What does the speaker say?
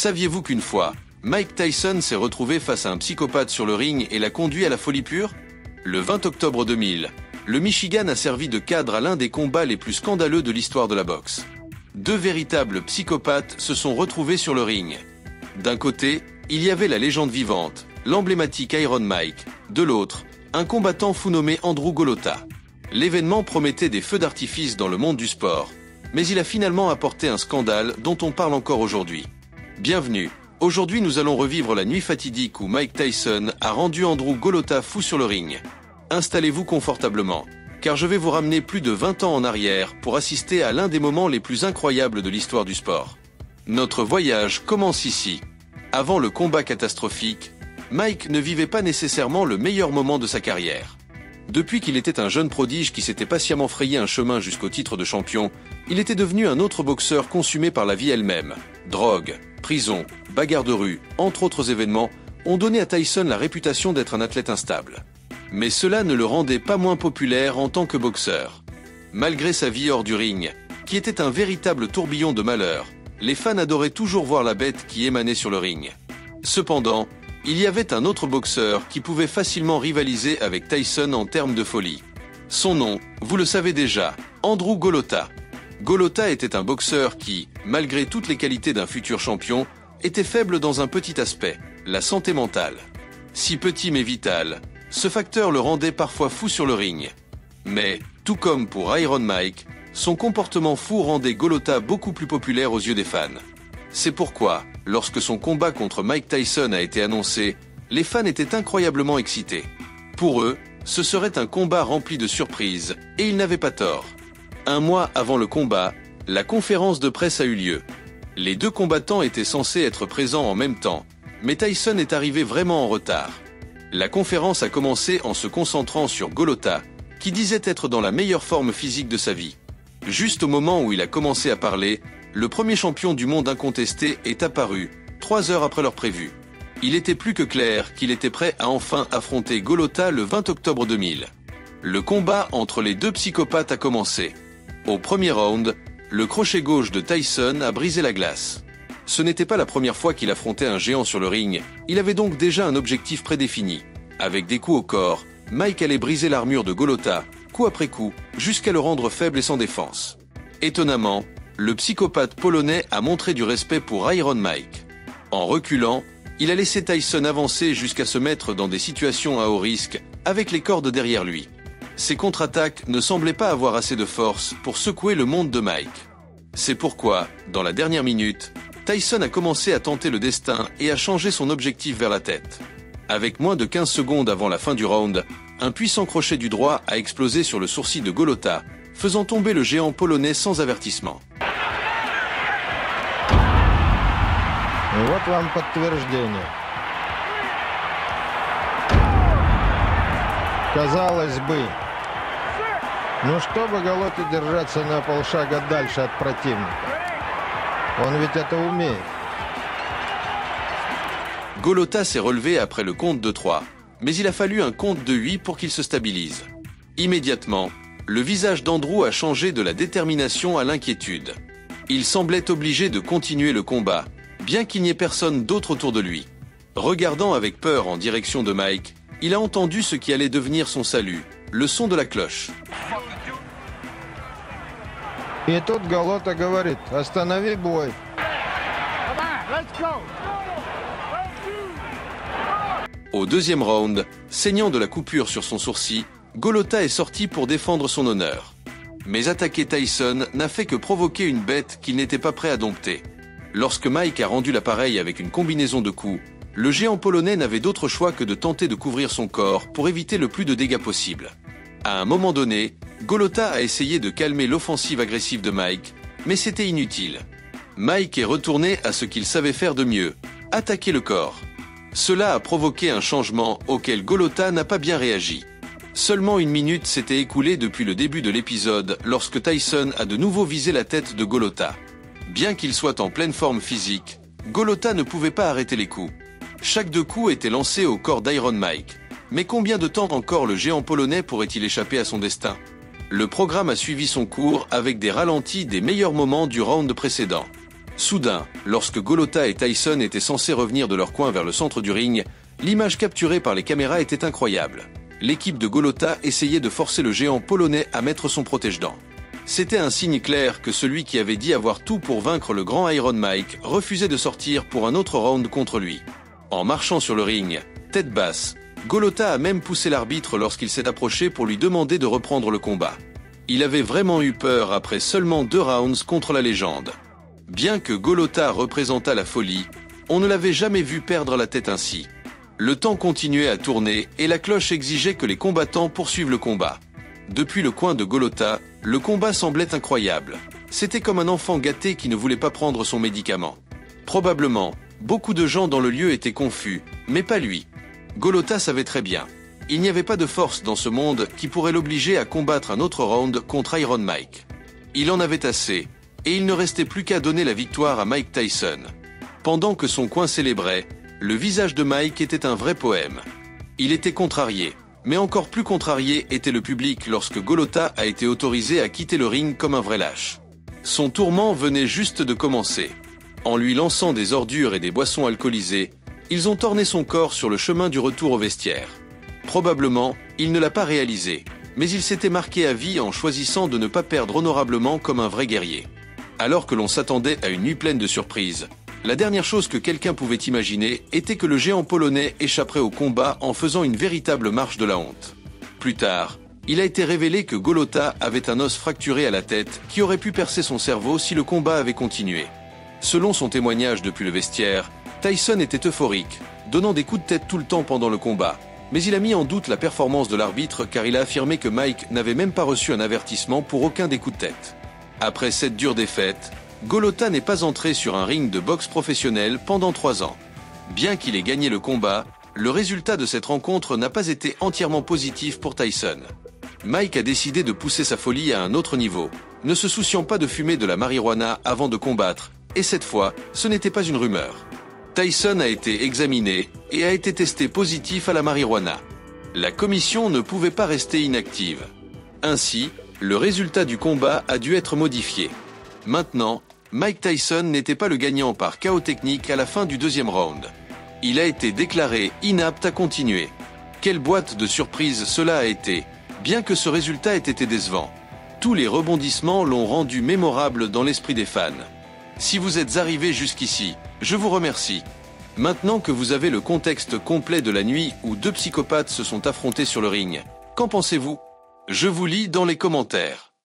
Saviez-vous qu'une fois, Mike Tyson s'est retrouvé face à un psychopathe sur le ring et l'a conduit à la folie pure? Le 20 octobre 2000, le Michigan a servi de cadre à l'un des combats les plus scandaleux de l'histoire de la boxe. Deux véritables psychopathes se sont retrouvés sur le ring. D'un côté, il y avait la légende vivante, l'emblématique Iron Mike. De l'autre, un combattant fou nommé Andrew Golota. L'événement promettait des feux d'artifice dans le monde du sport, mais il a finalement apporté un scandale dont on parle encore aujourd'hui. Bienvenue, aujourd'hui nous allons revivre la nuit fatidique où Mike Tyson a rendu Andrew Golota fou sur le ring. Installez-vous confortablement, car je vais vous ramener plus de 20 ans en arrière pour assister à l'un des moments les plus incroyables de l'histoire du sport. Notre voyage commence ici. Avant le combat catastrophique, Mike ne vivait pas nécessairement le meilleur moment de sa carrière. Depuis qu'il était un jeune prodige qui s'était patiemment frayé un chemin jusqu'au titre de champion, il était devenu un autre boxeur consumé par la vie elle-même. Drogue, prison, bagarre de rue, entre autres événements, ont donné à Tyson la réputation d'être un athlète instable. Mais cela ne le rendait pas moins populaire en tant que boxeur. Malgré sa vie hors du ring, qui était un véritable tourbillon de malheur, les fans adoraient toujours voir la bête qui émanait sur le ring. Cependant, il y avait un autre boxeur qui pouvait facilement rivaliser avec Tyson en termes de folie. Son nom, vous le savez déjà, Andrew Golota. Golota était un boxeur qui, malgré toutes les qualités d'un futur champion, était faible dans un petit aspect, la santé mentale. Si petit mais vital, ce facteur le rendait parfois fou sur le ring. Mais, tout comme pour Iron Mike, son comportement fou rendait Golota beaucoup plus populaire aux yeux des fans. C'est pourquoi, lorsque son combat contre Mike Tyson a été annoncé, les fans étaient incroyablement excités. Pour eux, ce serait un combat rempli de surprises, et ils n'avaient pas tort. Un mois avant le combat, la conférence de presse a eu lieu. Les deux combattants étaient censés être présents en même temps, mais Tyson est arrivé vraiment en retard. La conférence a commencé en se concentrant sur Golota, qui disait être dans la meilleure forme physique de sa vie. Juste au moment où il a commencé à parler, le premier champion du monde incontesté est apparu, 3 heures après l'heure prévue. Il était plus que clair qu'il était prêt à enfin affronter Golota le 20 octobre 2000. Le combat entre les deux psychopathes a commencé. Au premier round, le crochet gauche de Tyson a brisé la glace. Ce n'était pas la première fois qu'il affrontait un géant sur le ring, il avait donc déjà un objectif prédéfini. Avec des coups au corps, Mike allait briser l'armure de Golota, coup après coup, jusqu'à le rendre faible et sans défense. Étonnamment, le psychopathe polonais a montré du respect pour Iron Mike. En reculant, il a laissé Tyson avancer jusqu'à se mettre dans des situations à haut risque, avec les cordes derrière lui. Ses contre-attaques ne semblaient pas avoir assez de force pour secouer le monde de Mike. C'est pourquoi, dans la dernière minute, Tyson a commencé à tenter le destin et a changé son objectif vers la tête. Avec moins de 15 secondes avant la fin du round, un puissant crochet du droit a explosé sur le sourcil de Golota, faisant tomber le géant polonais sans avertissement. Вот вам подтверждение. Казалось бы, ну чтобы Голоте держаться на полшага дальше от противника. Он ведь это умеет. Golota s'est relevé après le compte de 3, mais il a fallu un compte de 8 pour qu'il se stabilise. Immédiatement, le visage d'Andrew a changé de la détermination à l'inquiétude. Il semblait obligé de continuer le combat, bien qu'il n'y ait personne d'autre autour de lui. Regardant avec peur en direction de Mike, il a entendu ce qui allait devenir son salut, le son de la cloche. И тут Голота говорит: останови бой. Au deuxième round, saignant de la coupure sur son sourcil, Golota est sorti pour défendre son honneur. Mais attaquer Tyson n'a fait que provoquer une bête qu'il n'était pas prêt à dompter. Lorsque Mike a rendu l'appareil avec une combinaison de coups, le géant polonais n'avait d'autre choix que de tenter de couvrir son corps pour éviter le plus de dégâts possible. À un moment donné, Golota a essayé de calmer l'offensive agressive de Mike, mais c'était inutile. Mike est retourné à ce qu'il savait faire de mieux, attaquer le corps. Cela a provoqué un changement auquel Golota n'a pas bien réagi. Seulement 1 minute s'était écoulée depuis le début de l'épisode lorsque Tyson a de nouveau visé la tête de Golota. Bien qu'il soit en pleine forme physique, Golota ne pouvait pas arrêter les coups. Chaque 2 coups étaient lancés au corps d'Iron Mike. Mais combien de temps encore le géant polonais pourrait-il échapper à son destin? Le programme a suivi son cours avec des ralentis des meilleurs moments du round précédent. Soudain, lorsque Golota et Tyson étaient censés revenir de leur coin vers le centre du ring, l'image capturée par les caméras était incroyable. L'équipe de Golota essayait de forcer le géant polonais à mettre son protège-dents. C'était un signe clair que celui qui avait dit avoir tout pour vaincre le grand Iron Mike refusait de sortir pour un autre round contre lui. En marchant sur le ring, tête basse, Golota a même poussé l'arbitre lorsqu'il s'est approché pour lui demander de reprendre le combat. Il avait vraiment eu peur après seulement 2 rounds contre la légende. Bien que Golota représentât la folie, on ne l'avait jamais vu perdre la tête ainsi. Le temps continuait à tourner et la cloche exigeait que les combattants poursuivent le combat. Depuis le coin de Golota, le combat semblait incroyable. C'était comme un enfant gâté qui ne voulait pas prendre son médicament. Probablement, beaucoup de gens dans le lieu étaient confus, mais pas lui. Golota savait très bien. Il n'y avait pas de force dans ce monde qui pourrait l'obliger à combattre un autre round contre Iron Mike. Il en avait assez, et il ne restait plus qu'à donner la victoire à Mike Tyson. Pendant que son coin célébrait, le visage de Mike était un vrai poème. Il était contrarié. Mais encore plus contrarié était le public lorsque Golota a été autorisé à quitter le ring comme un vrai lâche. Son tourment venait juste de commencer. En lui lançant des ordures et des boissons alcoolisées, ils ont orné son corps sur le chemin du retour au vestiaire. Probablement, il ne l'a pas réalisé, mais il s'était marqué à vie en choisissant de ne pas perdre honorablement comme un vrai guerrier. Alors que l'on s'attendait à une nuit pleine de surprises, la dernière chose que quelqu'un pouvait imaginer était que le géant polonais échapperait au combat en faisant une véritable marche de la honte. Plus tard, il a été révélé que Golota avait un os fracturé à la tête qui aurait pu percer son cerveau si le combat avait continué. Selon son témoignage depuis le vestiaire, Tyson était euphorique, donnant des coups de tête tout le temps pendant le combat, mais il a mis en doute la performance de l'arbitre car il a affirmé que Mike n'avait même pas reçu un avertissement pour aucun des coups de tête. Après cette dure défaite, Golota n'est pas entré sur un ring de boxe professionnel pendant 3 ans. Bien qu'il ait gagné le combat, le résultat de cette rencontre n'a pas été entièrement positif pour Tyson. Mike a décidé de pousser sa folie à un autre niveau, ne se souciant pas de fumer de la marijuana avant de combattre, et cette fois, ce n'était pas une rumeur. Tyson a été examiné et a été testé positif à la marijuana. La commission ne pouvait pas rester inactive. Ainsi, le résultat du combat a dû être modifié. Maintenant, Mike Tyson n'était pas le gagnant par KO technique à la fin du 2e round. Il a été déclaré inapte à continuer. Quelle boîte de surprises cela a été, bien que ce résultat ait été décevant. Tous les rebondissements l'ont rendu mémorable dans l'esprit des fans. Si vous êtes arrivé jusqu'ici, je vous remercie. Maintenant que vous avez le contexte complet de la nuit où 2 psychopathes se sont affrontés sur le ring, qu'en pensez-vous ? Je vous lis dans les commentaires.